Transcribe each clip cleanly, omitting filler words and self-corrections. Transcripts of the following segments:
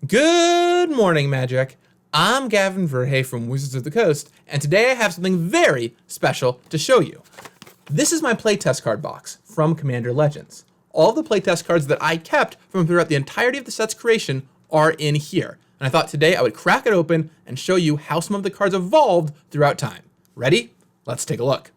Good morning, Magic. I'm Gavin Verhey from Wizards of the Coast, and today I have something very special to show you. This is my playtest card box from Commander Legends. All the playtest cards that I kept from throughout the entirety of the set's creation are in here, and I thought today I would crack it open and show you how some of the cards evolved throughout time. Ready? Let's take a look.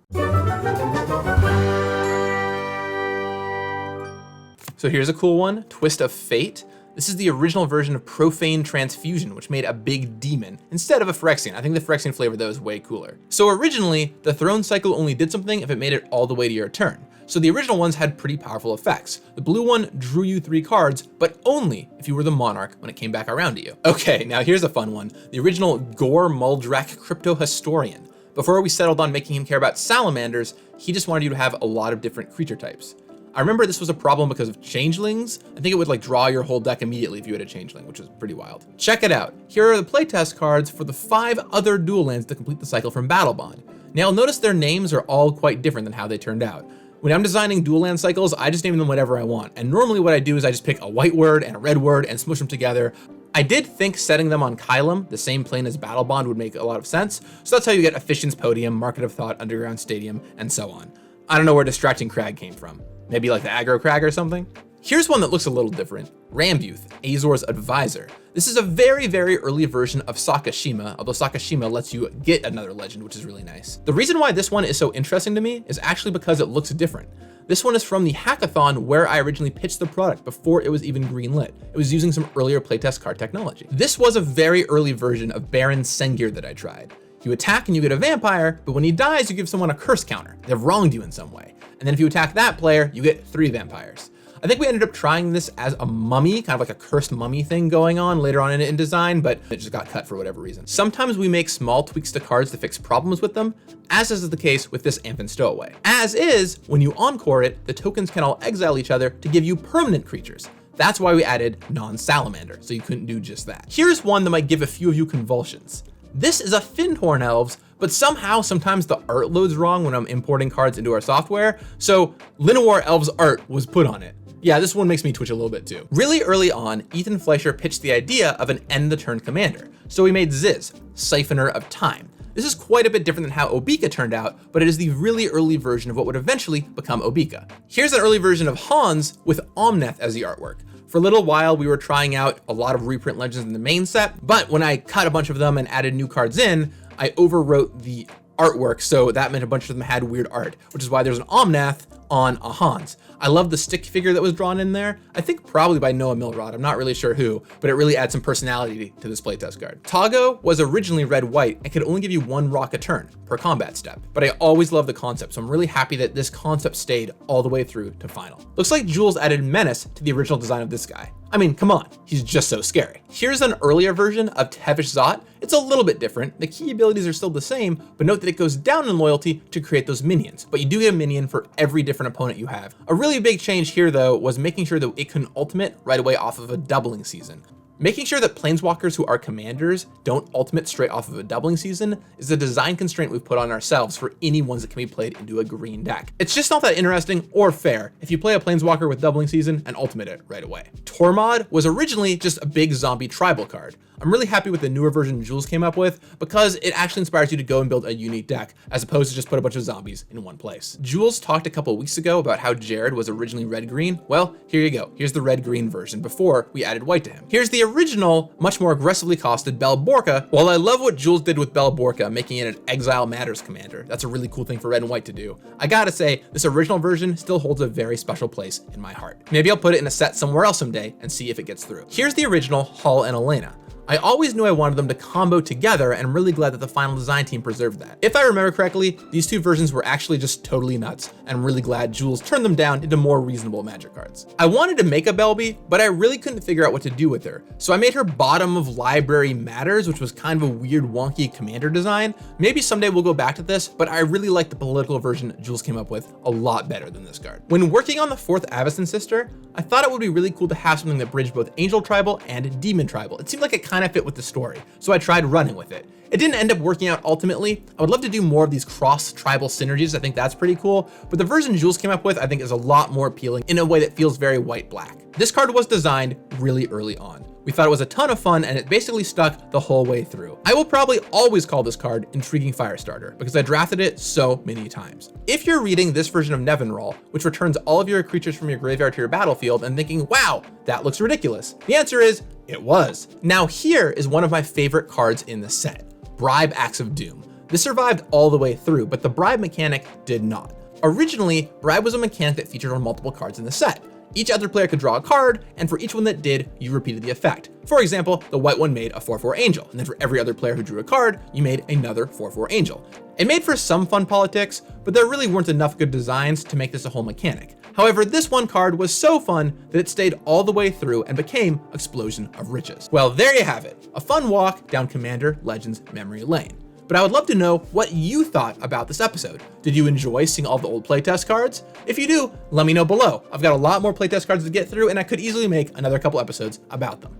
So here's a cool one, Twist of Fate. This is the original version of Profane Transfusion, which made a big demon instead of a Phyrexian. I think the Phyrexian flavor though is way cooler. So originally, the Throne Cycle only did something if it made it all the way to your turn. So the original ones had pretty powerful effects. The blue one drew you 3 cards, but only if you were the Monarch when it came back around to you. Okay, now here's a fun one. The original Gore Muldrac Crypto Historian. Before we settled on making him care about salamanders, he just wanted you to have a lot of different creature types. I remember this was a problem because of changelings. I think it would like draw your whole deck immediately if you had a changeling, which was pretty wild. Check it out. Here are the playtest cards for the 5 other dual lands to complete the cycle from Battle Bond. Now you'll notice their names are all quite different than how they turned out. When I'm designing dual land cycles, I just name them whatever I want. And normally what I do is I just pick a white word and a red word and smush them together. I did think setting them on Kylum, the same plane as Battle Bond, would make a lot of sense. So that's how you get Efficient's Podium, Market of Thought, Underground Stadium, and so on. I don't know where Distracting Crag came from. Maybe like the Aggro Crag or something? Here's one that looks a little different. Rambuth, Azor's Advisor. This is a very, very early version of Sakashima, although Sakashima lets you get another legend, which is really nice. The reason why this one is so interesting to me is actually because it looks different. This one is from the hackathon where I originally pitched the product before it was even greenlit. It was using some earlier playtest card technology. This was a very early version of Baron Sengir that I tried. You attack and you get a vampire, but when he dies, you give someone a curse counter. They've wronged you in some way. And then if you attack that player, you get 3 vampires. I think we ended up trying this as a mummy, kind of like a cursed mummy thing going on later on in design, but it just got cut for whatever reason. Sometimes we make small tweaks to cards to fix problems with them, as is the case with this Amphan Stowaway. As is, when you encore it, the tokens can all exile each other to give you permanent creatures. That's why we added non-salamander, so you couldn't do just that. Here's one that might give a few of you convulsions. This is a Fyndhorn Elves, but somehow sometimes the art loads wrong when I'm importing cards into our software, so Llanowar Elves art was put on it. Yeah, this one makes me twitch a little bit too. Really early on, Ethan Fleischer pitched the idea of an end the turn commander, so we made Ziz, Siphoner of Time. This is quite a bit different than how Obika turned out, but it is the really early version of what would eventually become Obika. Here's an early version of Hans with Omnath as the artwork. For a little while, we were trying out a lot of reprint legends in the main set, but when I cut a bunch of them and added new cards in, I overwrote the artwork, so that meant a bunch of them had weird art, which is why there's an Omnath on a Hans. I love the stick figure that was drawn in there. I think probably by Noah Milrod, I'm not really sure who, but it really adds some personality to this playtest card. Tago was originally red-white and could only give you 1 rock a turn per combat step, but I always loved the concept, so I'm really happy that this concept stayed all the way through to final. Looks like Jules added Menace to the original design of this guy. I mean, come on, he's just so scary. Here's an earlier version of Tevis Zot. It's a little bit different. The key abilities are still the same, but note that it goes down in loyalty to create those minions, but you do get a minion for every different opponent you have. A really big change here though was making sure that it can ultimate right away off of a doubling season. Making sure that planeswalkers who are commanders don't ultimate straight off of a doubling season is a design constraint we've put on ourselves for any ones that can be played into a green deck. It's just not that interesting or fair if you play a planeswalker with doubling season and ultimate it right away. Tormod was originally just a big zombie tribal card. I'm really happy with the newer version Jules came up with because it actually inspires you to go and build a unique deck as opposed to just put a bunch of zombies in one place. Jules talked a couple weeks ago about how Jared was originally red-green. Well, here you go. Here's the red-green version before we added white to him. Here's the original, much more aggressively costed Belborca. While I love what Jules did with Belborca, making it an Exile Matters commander, that's a really cool thing for red and white to do. I gotta say, this original version still holds a very special place in my heart. Maybe I'll put it in a set somewhere else someday and see if it gets through. Here's the original Hull and Elena. I always knew I wanted them to combo together, and I'm really glad that the final design team preserved that. If I remember correctly, these 2 versions were actually just totally nuts, and I'm really glad Jules turned them down into more reasonable Magic cards. I wanted to make a Belby, but I really couldn't figure out what to do with her, so I made her Bottom of Library Matters, which was kind of a weird wonky commander design. Maybe someday we'll go back to this, but I really like the political version Jules came up with a lot better than this card. When working on the 4th Avacyn Sister, I thought it would be really cool to have something that bridged both Angel Tribal and Demon Tribal. It seemed like it kind of fit with the story, so I tried running with it. It didn't end up working out ultimately. I would love to do more of these cross-tribal synergies. I think that's pretty cool, but the version Jules came up with I think is a lot more appealing in a way that feels very white-black. This card was designed really early on. We thought it was a ton of fun, and it basically stuck the whole way through. I will probably always call this card Intriguing Firestarter because I drafted it so many times. If you're reading this version of Nevinral, which returns all of your creatures from your graveyard to your battlefield and thinking, wow, that looks ridiculous, the answer is, it was. Now here is one of my favorite cards in the set, Bribe Axe of Doom. This survived all the way through, but the Bribe mechanic did not. Originally, Bribe was a mechanic that featured on multiple cards in the set. Each other player could draw a card, and for each one that did, you repeated the effect. For example, the white one made a 4/4 angel, and then for every other player who drew a card, you made another 4/4 angel. It made for some fun politics, but there really weren't enough good designs to make this a whole mechanic. However, this one card was so fun that it stayed all the way through and became Explosion of Riches. Well, there you have it, a fun walk down Commander Legends memory lane. But I would love to know what you thought about this episode. Did you enjoy seeing all the old playtest cards? If you do, let me know below. I've got a lot more playtest cards to get through, and I could easily make another couple episodes about them.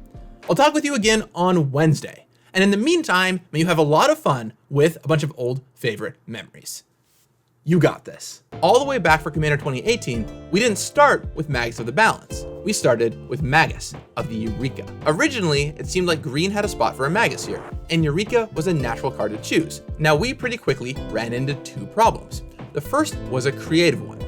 I'll talk with you again on Wednesday. And in the meantime, may you have a lot of fun with a bunch of old favorite memories. You got this. All the way back for Commander 2018, we didn't start with Magus of the Balance. We started with Magus of the Eureka. Originally, it seemed like green had a spot for a Magus here, and Eureka was a natural card to choose. Now we pretty quickly ran into two problems. The first was a creative one.